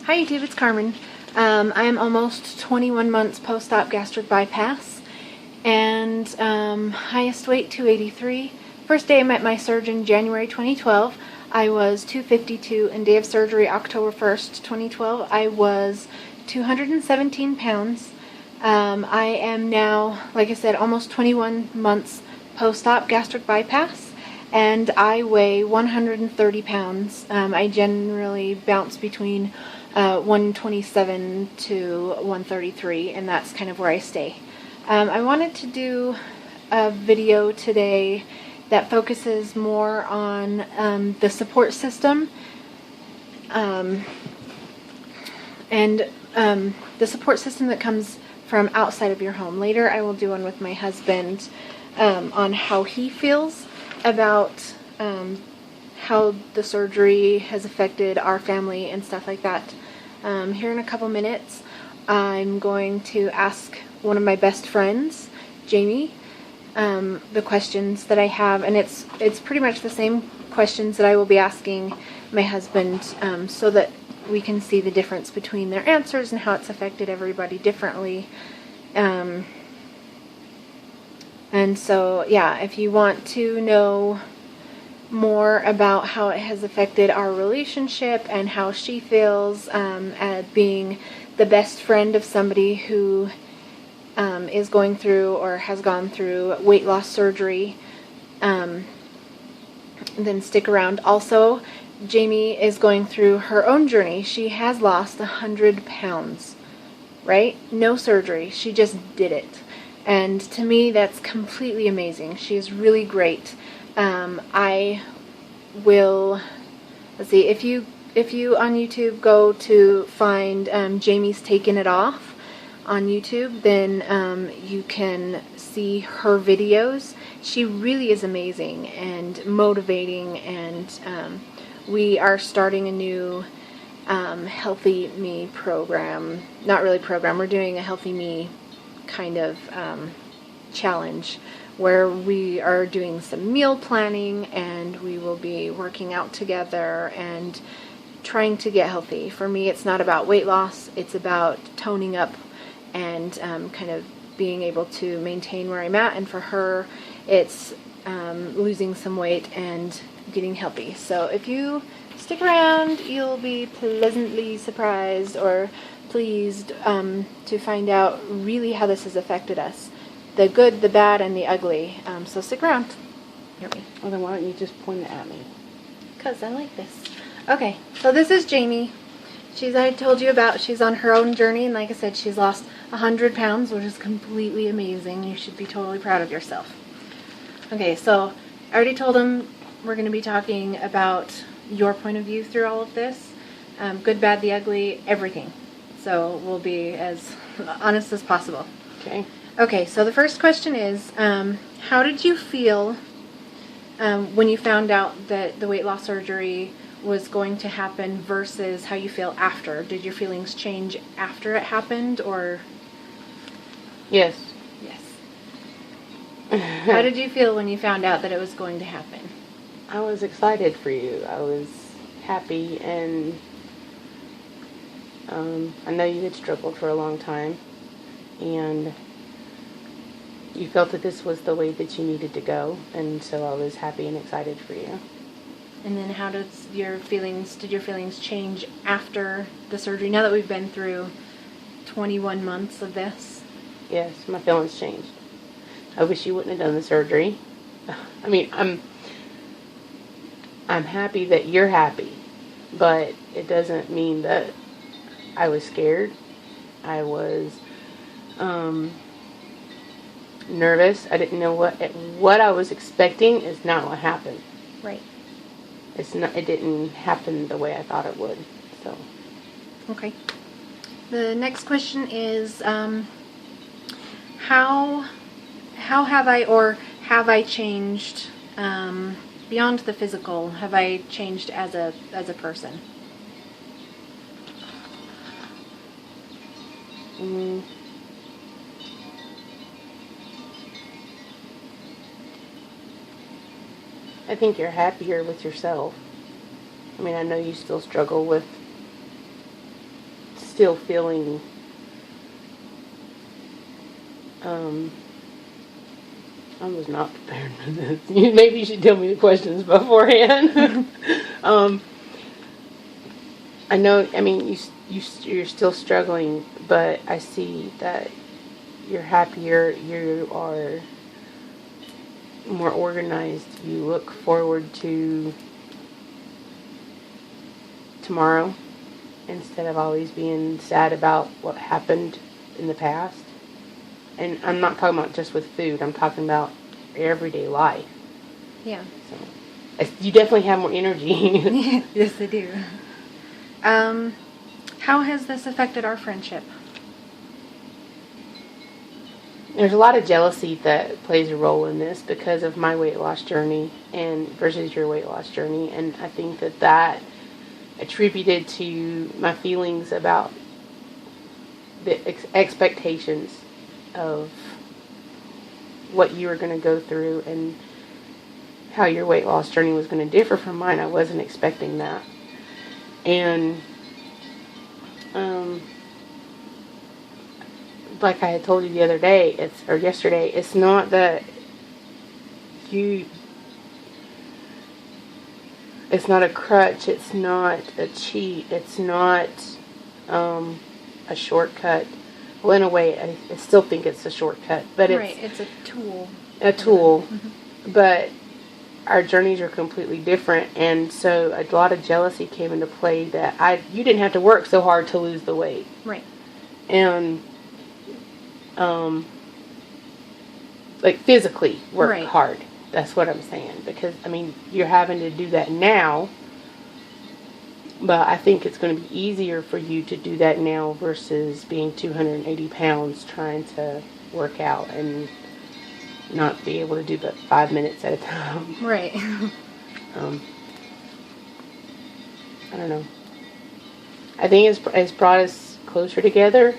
Hi YouTube, it's Carmen. I am almost 21 months post-op gastric bypass and highest weight 283. First day I met my surgeon January 2012. I was 252 and day of surgery October 1st, 2012. I was 217 pounds. I am now, like I said, almost 21 months post-op gastric bypass. And I weigh 130 pounds. I generally bounce between 127 to 133, and that's kind of where I stay. I wanted to do a video today that focuses more on the support system and the support system that comes from outside of your home. Later I will do one with my husband on how he feels about how the surgery has affected our family and stuff like that. Here in a couple minutes, I'm going to ask one of my best friends, Jamie, the questions that I have, and it's pretty much the same questions that I will be asking my husband, so that we can see the difference between their answers and how it's affected everybody differently. And so, yeah, if you want to know more about how it has affected our relationship and how she feels at being the best friend of somebody who is going through or has gone through weight loss surgery, then stick around. Also, Jamie is going through her own journey. She has lost 100 pounds, right? No surgery. She just did it. And to me, that's completely amazing. She is really great. I will, let's see, if you on YouTube go to find Jamie's Taking It Off on YouTube, then you can see her videos. She really is amazing and motivating, and we are starting a new Healthy Me program. Not really program, we're doing a Healthy Me kind of challenge where we are doing some meal planning and we will be working out together and trying to get healthy. For me, it's not about weight loss, it's about toning up and kind of being able to maintain where I'm at, and for her it's losing some weight and getting healthy. So if you stick around, you'll be pleasantly surprised or pleased to find out really how this has affected us. The good, the bad, and the ugly. So stick around. Hear me. Well, then why don't you just point it at me? Because I like this. Okay, so this is Jamie. I told you about, she's on her own journey, and like I said, she's lost 100 pounds, which is completely amazing. You should be totally proud of yourself. Okay, so I already told him we're going to be talking about your point of view through all of this. Good, bad, the ugly, everything. So we'll be as honest as possible. Okay. Okay, so the first question is, how did you feel when you found out that the weight loss surgery was going to happen versus how you feel after? Did your feelings change after it happened, or? Yes. Yes. How did you feel when you found out that it was going to happen? I was excited for you. I was happy, and I know you had struggled for a long time, and you felt that this was the way that you needed to go, and so I was happy and excited for you. And then how did your feelings change after the surgery, now that we've been through 21 months of this? Yes, my feelings changed. I wish you wouldn't have done the surgery. I mean, I'm happy that you're happy, but it doesn't mean that I was scared. I was nervous. I didn't know what I was expecting is not what happened. Right. It didn't happen the way I thought it would. So. Okay. The next question is, how have I changed beyond the physical? Have I changed as a person? I think you're happier with yourself. I mean, I know you still struggle with still feeling I was not prepared for this. Maybe you should tell me the questions beforehand. I know, I mean, you're still struggling, but I see that you're happier, you are more organized, you look forward to tomorrow instead of always being sad about what happened in the past. And I'm not talking about just with food, I'm talking about everyday life. Yeah. So, you definitely have more energy. Yes, I do. How has this affected our friendship? There's a lot of jealousy that plays a role in this because of my weight loss journey and versus your weight loss journey. And I think that attributed to my feelings about the expectations of what you were going to go through and how your weight loss journey was going to differ from mine. I wasn't expecting that. And like I had told you the other day, yesterday, it's not that it's not a crutch, it's not a cheat, it's not a shortcut. Well, in a way, I still think it's a shortcut, but it's a tool. A tool, Mm-hmm. But our journeys are completely different, and so a lot of jealousy came into play that you didn't have to work so hard to lose the weight. Right. And like physically work hard. That's what I'm saying. Because, I mean, you're having to do that now, but I think it's going to be easier for you to do that now versus being 280 pounds trying to work out and not be able to do but 5 minutes at a time. Right. I don't know. I think it's brought us closer together,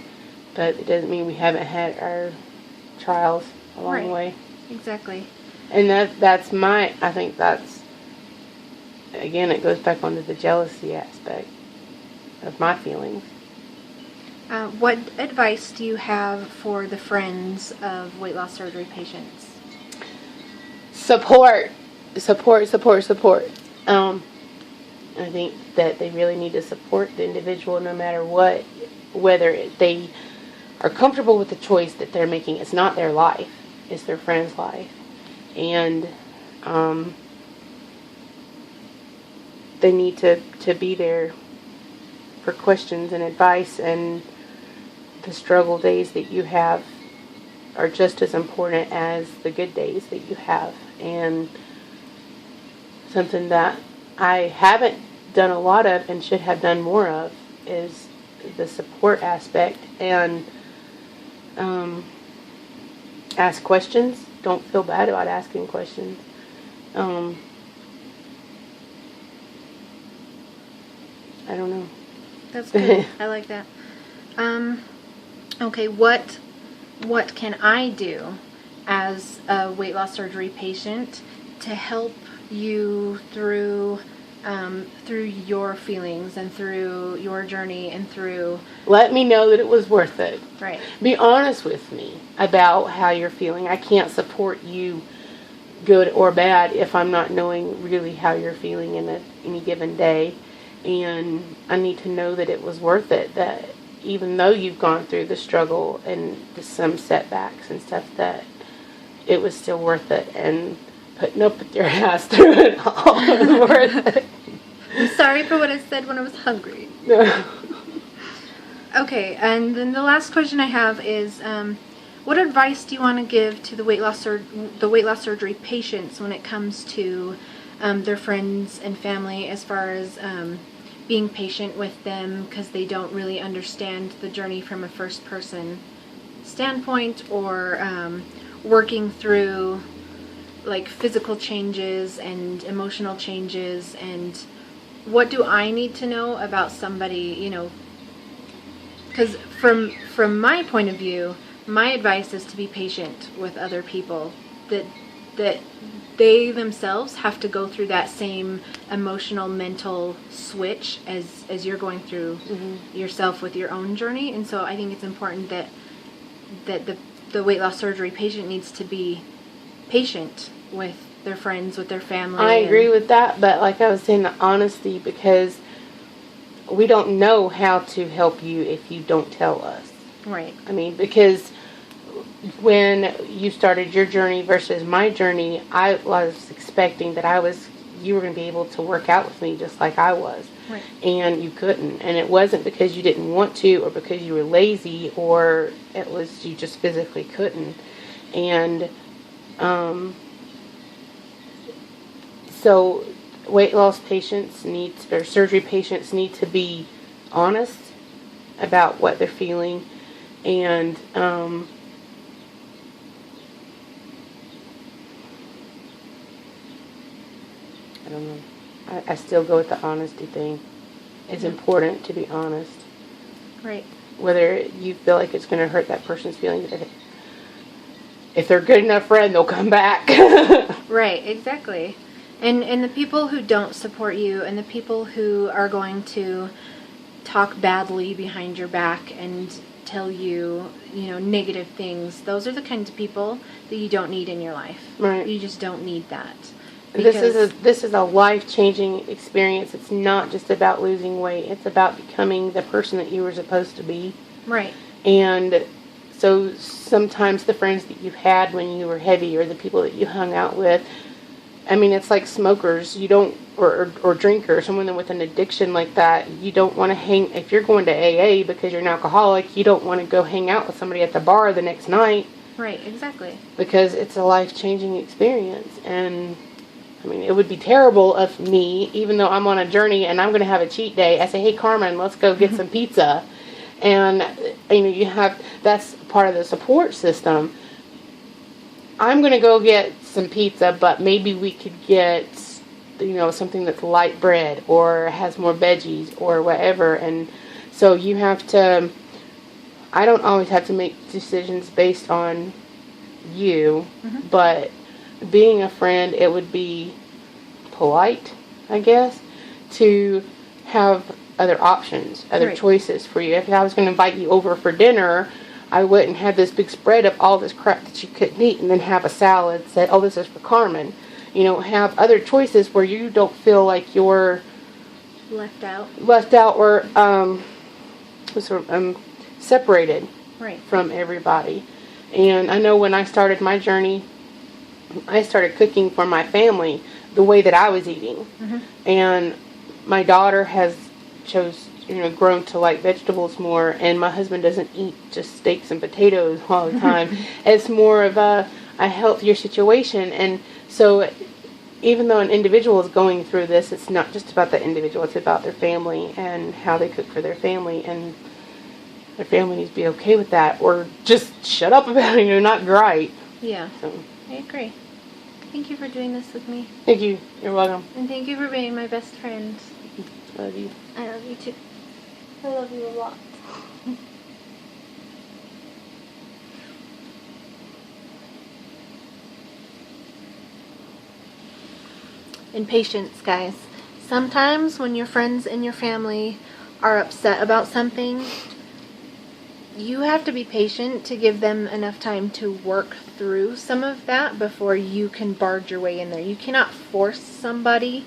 but it doesn't mean we haven't had our trials along the way. Exactly. And I think that's, again, it goes back onto the jealousy aspect of my feelings. What advice do you have for the friends of weight loss surgery patients? Support. I think that they really need to support the individual no matter what, whether they are comfortable with the choice that they're making. It's not their life. It's their friend's life. And they need to be there for questions and advice, and the struggle days that you have are just as important as the good days that you have. And something that I haven't done a lot of and should have done more of is the support aspect, and ask questions. Don't feel bad about asking questions. I don't know. That's good. I like that. Okay, what can I do as a weight loss surgery patient to help you through your feelings and through your journey and through... Let me know that it was worth it. Right. Be honest with me about how you're feeling. I can't support you, good or bad, if I'm not knowing really how you're feeling in any given day. And I need to know that it was worth it, that even though you've gone through the struggle and some setbacks and stuff, that it was still worth it, and putting up with your ass through it all was worth it. I'm sorry for what I said when I was hungry. Okay, and then the last question I have is, what advice do you want to give to the weight loss surgery patients when it comes to their friends and family, as far as being patient with them because they don't really understand the journey from a first-person standpoint, or working through like physical changes and emotional changes, and what do I need to know about somebody, because from my point of view, my advice is to be patient with other people, that they themselves have to go through that same emotional, mental switch as you're going through yourself with your own journey. And so I think it's important that the weight loss surgery patient needs to be patient with their friends, with their family. I agree with that, but like I was saying, the honesty, because we don't know how to help you if you don't tell us. Right. I mean, because when you started your journey versus my journey, I was expecting that you were going to be able to work out with me just like I was. Right. And you couldn't. And it wasn't because you didn't want to or because you were lazy, or it was you just physically couldn't. And so weight loss patients or surgery patients need to be honest about what they're feeling. And I don't know. I still go with the honesty thing. It's important to be honest. Right. Whether you feel like it's going to hurt that person's feelings. If they're a good enough friend, they'll come back. Right, exactly. And the people who don't support you and the people who are going to talk badly behind your back and tell you, negative things, those are the kinds of people that you don't need in your life. Right. You just don't need that. This is a life-changing experience. It's not just about losing weight. It's about becoming the person that you were supposed to be. Right. And so sometimes the friends that you've had when you were heavy or the people that you hung out with, I mean, it's like smokers. You don't, or drinkers, someone with an addiction like that, you don't want to hang, if you're going to AA because you're an alcoholic, you don't want to go hang out with somebody at the bar the next night. Right, exactly. Because it's a life-changing experience. And I mean, it would be terrible of me, even though I'm on a journey and I'm going to have a cheat day, I say, hey, Carmen, let's go get some pizza. And, that's part of the support system. I'm going to go get some pizza, but maybe we could get, something that's light bread or has more veggies or whatever. And so you have to, I don't always have to make decisions based on you, but being a friend, it would be polite, I guess, to have other options, other choices for you. If I was going to invite you over for dinner, I wouldn't have this big spread of all this crap that you couldn't eat and then have a salad say, oh, this is for Carmen. Have other choices where you don't feel like you're left out or separated from everybody. And I know when I started my journey, I started cooking for my family the way that I was eating. And my daughter has grown to like vegetables more, and my husband doesn't eat just steaks and potatoes all the time. It's more of a healthier situation. And so even though an individual is going through this, it's not just about the individual, it's about their family and how they cook for their family, and their family needs to be okay with that, or just shut up about it, not gripe. Yeah. So. I agree. Thank you for doing this with me. Thank you. You're welcome. And thank you for being my best friend. I love you. I love you too. I love you a lot. And patience, guys. Sometimes when your friends and your family are upset about something, you have to be patient to give them enough time to work through some of that before you can barge your way in there. You cannot force somebody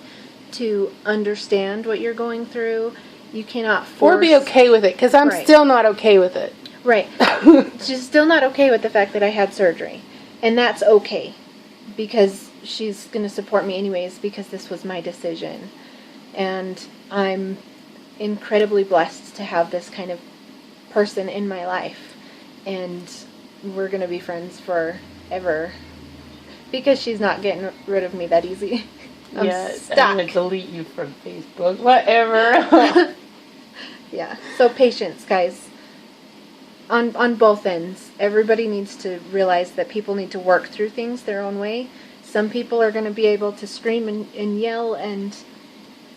to understand what you're going through. You cannot force... Or be okay with it, because I'm still not okay with it. Right. She's still not okay with the fact that I had surgery. And that's okay. Because she's going to support me anyways, because this was my decision. And I'm incredibly blessed to have this kind of person in my life, and we're gonna be friends forever because she's not getting rid of me that easy. I'm stuck. I'm gonna delete you from Facebook. Whatever. Yeah. So patience, guys. On both ends, everybody needs to realize that people need to work through things their own way. Some people are gonna be able to scream and yell and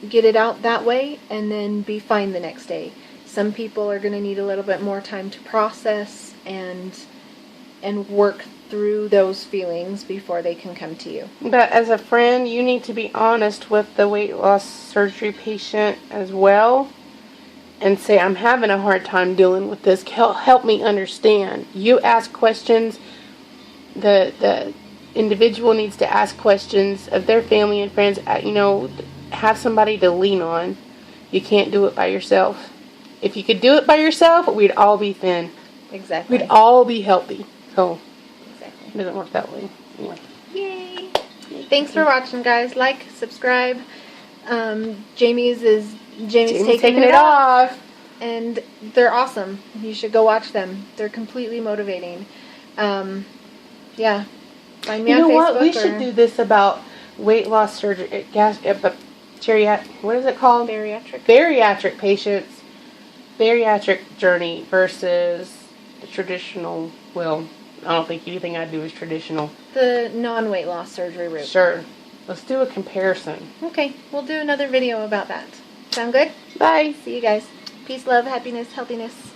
get it out that way, and then be fine the next day. Some people are going to need a little bit more time to process and work through those feelings before they can come to you. But as a friend, you need to be honest with the weight loss surgery patient as well and say, I'm having a hard time dealing with this. Help me understand. You ask questions. The individual needs to ask questions of their family and friends. Have somebody to lean on. You can't do it by yourself. If you could do it by yourself, we'd all be thin. Exactly. We'd all be healthy. So, exactly. It doesn't work that way. Anyway. Yay! Thanks for watching, guys. Like, subscribe. Jamie's taking it off. And they're awesome. You should go watch them. They're completely motivating. Yeah. Find me on Facebook. You know what? We should do this about weight loss surgery. What is it called? Bariatric patients. Bariatric journey versus the traditional. Well, I don't think anything I do is traditional. The non-weight loss surgery route. Sure. Let's do a comparison. Okay. We'll do another video about that. Sound good? Bye. See you guys. Peace, love, happiness, healthiness.